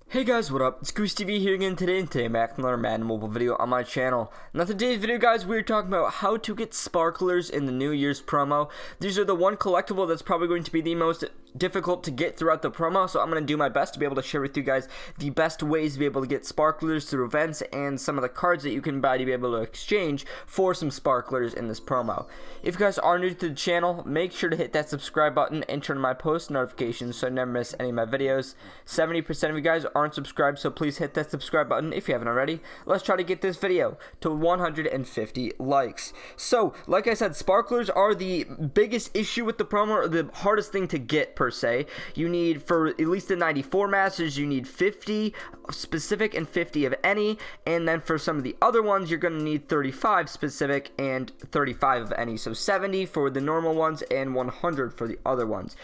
Hey guys, what up? It's Goose TV here again today, and today I'm back with another Madden mobile video on my channel. Now today's video, guys, we're talking about how to get sparklers in the New Year's promo. These are the one collectible that's probably going to be the most difficult to get throughout the promo, so I'm going to do my best to be able to share with you guys the best ways to be able to get sparklers through events and some of the cards that you can buy to be able to exchange for some sparklers in this promo. If you guys are new to the channel, make sure to hit that subscribe button and turn on my post notifications so I never miss any of my videos. 70% of you guys aren't subscribed, so please hit that subscribe button if you haven't already. Let's try to get this video to 150 likes. So, like I said, sparklers are the biggest issue with the promo, or the hardest thing to get per se. You need, for at least the 94 masters, you need 50 specific and 50 of any, and then for some of the other ones, you're going to need 35 specific and 35 of any. So 70 for the normal ones and 100 for the other ones.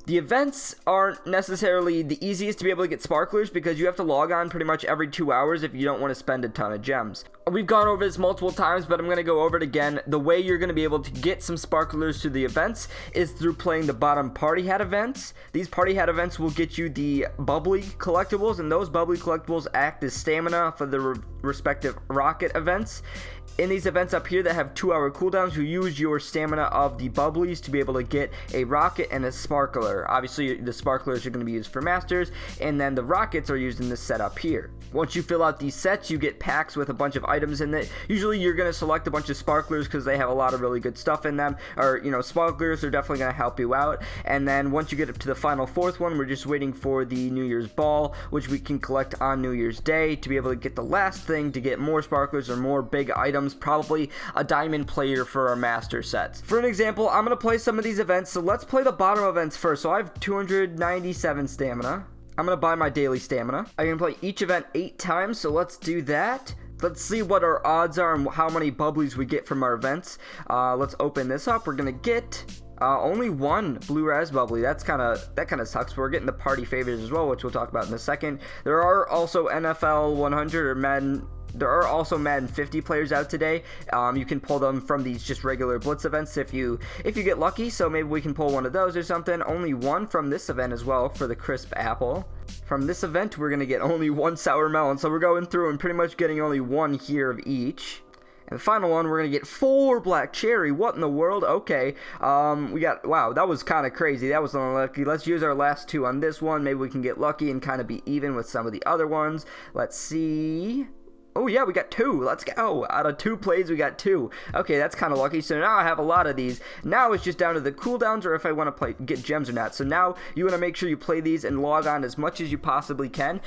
The events aren't necessarily the easiest to be able to get sparklers because you have to log on pretty much every 2 hours if you don't want to spend a ton of gems. We've gone over this multiple times, but I'm going to go over it again. The way you're going to be able to get some sparklers to the events is through playing the bottom party hat events. These party hat events will get you the bubbly collectibles, and those bubbly collectibles act as stamina for the respective rocket events. In these events up here that have 2-hour cooldowns, you use your stamina of the bubblies to be able to get a rocket and a sparkler. Obviously, the sparklers are going to be used for masters, and then the rockets are used in this set up here. Once you fill out these sets, you get packs with a bunch of items in it. Usually, you're going to select a bunch of sparklers because they have a lot of really good stuff in them, or, you know, sparklers are definitely going to help you out. And then once you get up to the final fourth one, we're just waiting for the New Year's ball, which we can collect on New Year's Day to be able to get the last thing to get more sparklers or more big items. Probably a diamond player for our master sets. For an example, I'm going to play some of these events, so let's play the bottom events first. So I have 297 stamina. I'm going to buy my daily stamina. I can play each event 8 times, so let's do that. Let's see what our odds are and how many bubblies we get from our events. Let's open this up. We're going to get only one blue raz bubbly. That kind of sucks, but we're getting the party favors as well, which we'll talk about in a second. There are also NFL 100 or Madden. There are also Madden 50 players out today. You can pull them from these just regular blitz events if you get lucky. So maybe we can pull one of those or something. Only one from this event as well for the crisp apple. From this event, we're gonna get only one sour melon. So we're going through and pretty much getting only one here of each. And the final one, we're going to get 4 black cherry. What in the world? Okay. We got, wow, that was kind of crazy. That was unlucky. Let's use our last 2 on this one. Maybe we can get lucky and kind of be even with some of the other ones. Let's see. Oh yeah, we got 2. Let's go. Out of 2 plays, we got 2. Okay, that's kind of lucky. So now I have a lot of these. Now it's just down to the cooldowns or if I want to get gems or not. So now you want to make sure you play these and log on as much as you possibly can,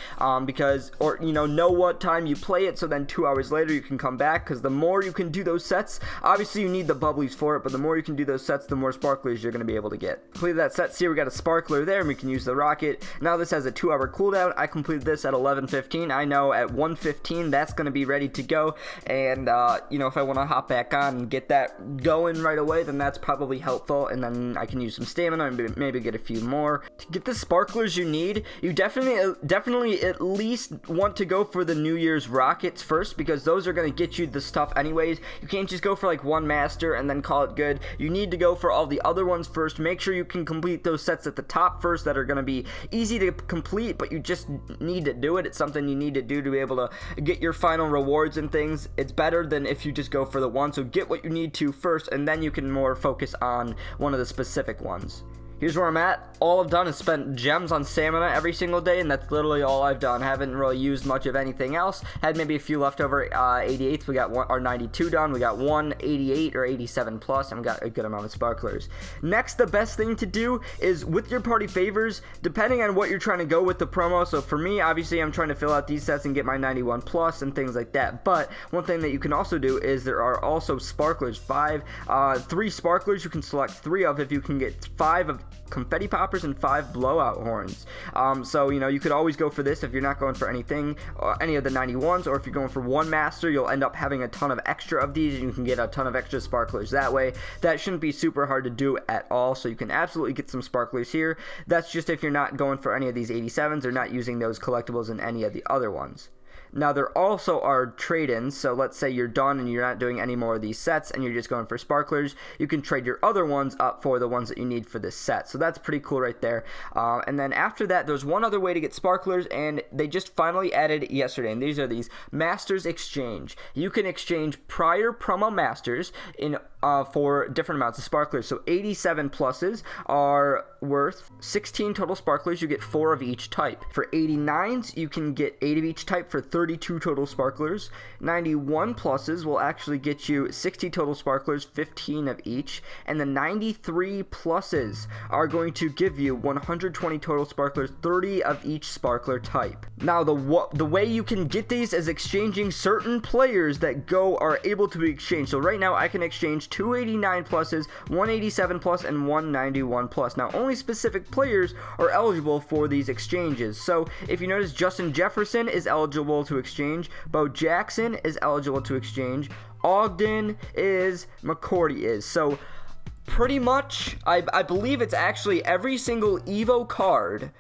because, or you know what time you play it. So then 2 hours later you can come back, because the more you can do those sets, obviously you need the bubblies for it, but the more you can do those sets, the more sparklers you're going to be able to get. Completed that set. See, we got a sparkler there, and we can use the rocket. Now this has a 2-hour cooldown. I completed this at 11:15. I know at 1:15 that's going to be ready to go, and you know, if I want to hop back on and get that going right away, then that's probably helpful, and then I can use some stamina and maybe get a few more. To get the sparklers you need, you definitely at least want to go for the New Year's rockets first, because those are going to get you the stuff anyways. You can't just go for like one master and then call it good. You need to go for all the other ones first. Make sure you can complete those sets at the top first that are going to be easy to complete, but you just need to do it. It's something you need to do to be able to get your final rewards and things. It's better than if you just go for the one. So get what you need to first, and then you can more focus on one of the specific ones. Here's where I'm at. All I've done is spent gems on stamina every single day, and that's literally all I've done. Haven't really used much of anything else. Had maybe a few leftover 88s. We got one, or 92 done. We got one 88 or 87 plus, and we got a good amount of sparklers. Next, the best thing to do is with your party favors, depending on what you're trying to go with the promo. So for me, obviously, I'm trying to fill out these sets and get my 91 plus and things like that. But one thing that you can also do is there are also sparklers. 3 sparklers you can select 3 of if you can get 5 of confetti poppers and 5 blowout horns. So you know, you could always go for this if you're not going for anything, any of the 91s, or if you're going for one master, you'll end up having a ton of extra of these, and you can get a ton of extra sparklers that way. That shouldn't be super hard to do at all, so you can absolutely get some sparklers here. That's just if you're not going for any of these 87s or not using those collectibles in any of the other ones. Now there also are trade-ins, so let's say you're done and you're not doing any more of these sets and you're just going for sparklers, you can trade your other ones up for the ones that you need for this set. So that's pretty cool right there. And then after that, there's one other way to get sparklers, and they just finally added yesterday, and these are these Masters Exchange. You can exchange prior promo Masters in for different amounts of sparklers. So 87 pluses are worth 16 total sparklers. You get 4 of each type. For 89s, you can get 8 of each type for 32 total sparklers. 91 pluses will actually get you 60 total sparklers, 15 of each. And the 93 pluses are going to give you 120 total sparklers, 30 of each sparkler type. Now, the way you can get these is exchanging certain players that are able to be exchanged. So right now, I can exchange 289 pluses, 187 plus, and 191 plus. Now, only specific players are eligible for these exchanges. So if you notice, Justin Jefferson is eligible to exchange, Bo Jackson is eligible to exchange, Ogden is, McCourty is. So pretty much, I believe it's actually every single Evo card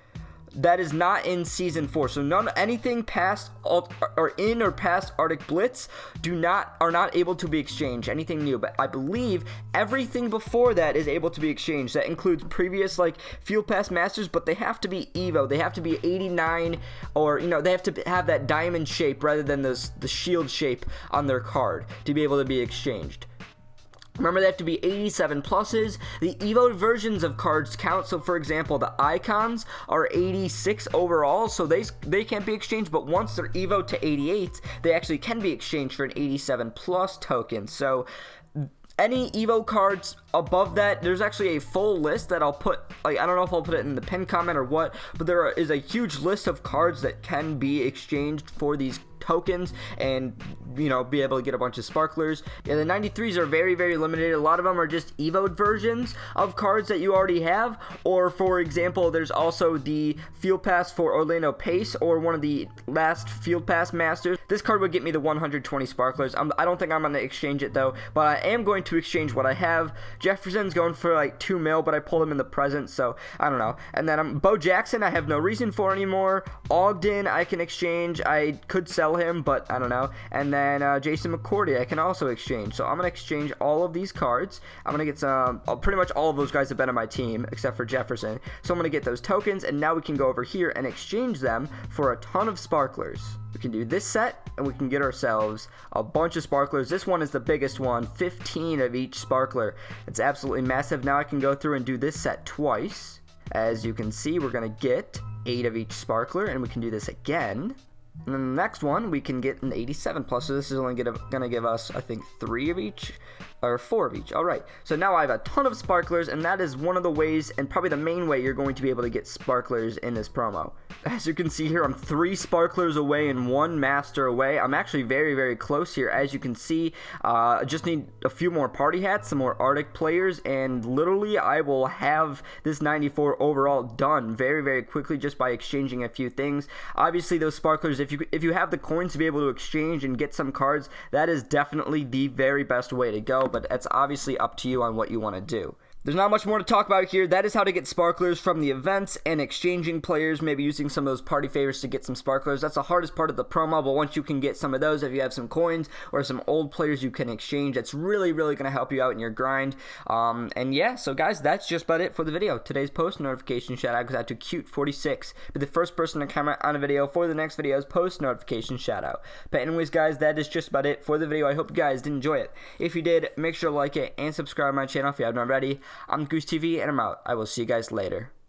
that is not in Season 4. So anything past or past Arctic Blitz are not able to be exchanged, anything new. But I believe everything before that is able to be exchanged. That includes previous like Field Pass Masters, but they have to be Evo. They have to be 89, or they have to have that diamond shape rather than the shield shape on their card to be able to be exchanged. Remember, they have to be 87 pluses. The Evo versions of cards count. So, for example, the icons are 86 overall, so they can't be exchanged. But once they're Evo to 88, they actually can be exchanged for an 87 plus token. So, any Evo cards above that, there's actually a full list that I'll put, I don't know if I'll put it in the pinned comment or what, but there is a huge list of cards that can be exchanged for these tokens and be able to get a bunch of sparklers. Yeah, the 93s are very, very limited. A lot of them are just Evoed versions of cards that you already have, or for example, there's also the Field Pass for Orlando Pace, or one of the last Field Pass Masters. This card would get me the 120 sparklers. I don't think I'm going to exchange it though, but I am going to exchange what I have. Jefferson's going for like 2 mil, but I pulled him in the present, so I don't know. And then Bo Jackson, I have no reason for anymore. Ogden, I can exchange. I could sell him, but I don't know. And then Jason McCourty, I can also exchange. So I'm going to exchange all of these cards. I'm going to get some, pretty much all of those guys have been on my team, except for Jefferson. So I'm going to get those tokens, and now we can go over here and exchange them for a ton of sparklers. We can do this set, and we can get ourselves a bunch of sparklers. This one is the biggest one, 15 of each sparkler. It's absolutely massive. Now I can go through and do this set twice. As you can see, we're going to get 8 of each sparkler, and we can do this again. And then the next one, we can get an 87 plus, so this is only going to give us, I think, 3 of each, or 4 of each. Alright, so now I have a ton of sparklers, and that is one of the ways, and probably the main way, you're going to be able to get sparklers in this promo. As you can see here, I'm 3 sparklers away and 1 master away. I'm actually very, very close here. As you can see, I just need a few more party hats, some more Arctic players, and literally I will have this 94 overall done very, very quickly just by exchanging a few things. Obviously, those sparklers, if you have the coins to be able to exchange and get some cards, that is definitely the very best way to go, but it's obviously up to you on what you want to do. There's not much more to talk about here. That is how to get sparklers from the events and exchanging players, maybe using some of those party favors to get some sparklers. That's the hardest part of the promo, but once you can get some of those, if you have some coins or some old players you can exchange, it's really, really going to help you out in your grind. And yeah, so guys, that's just about it for the video. Today's post notification shout out goes out to Cute46. Be the first person to comment on a video for the next video's post notification shout out. But anyways, guys, that is just about it for the video. I hope you guys did enjoy it. If you did, make sure to like it and subscribe to my channel if you haven't already. I'm Goose TV, and I'm out. I will see you guys later.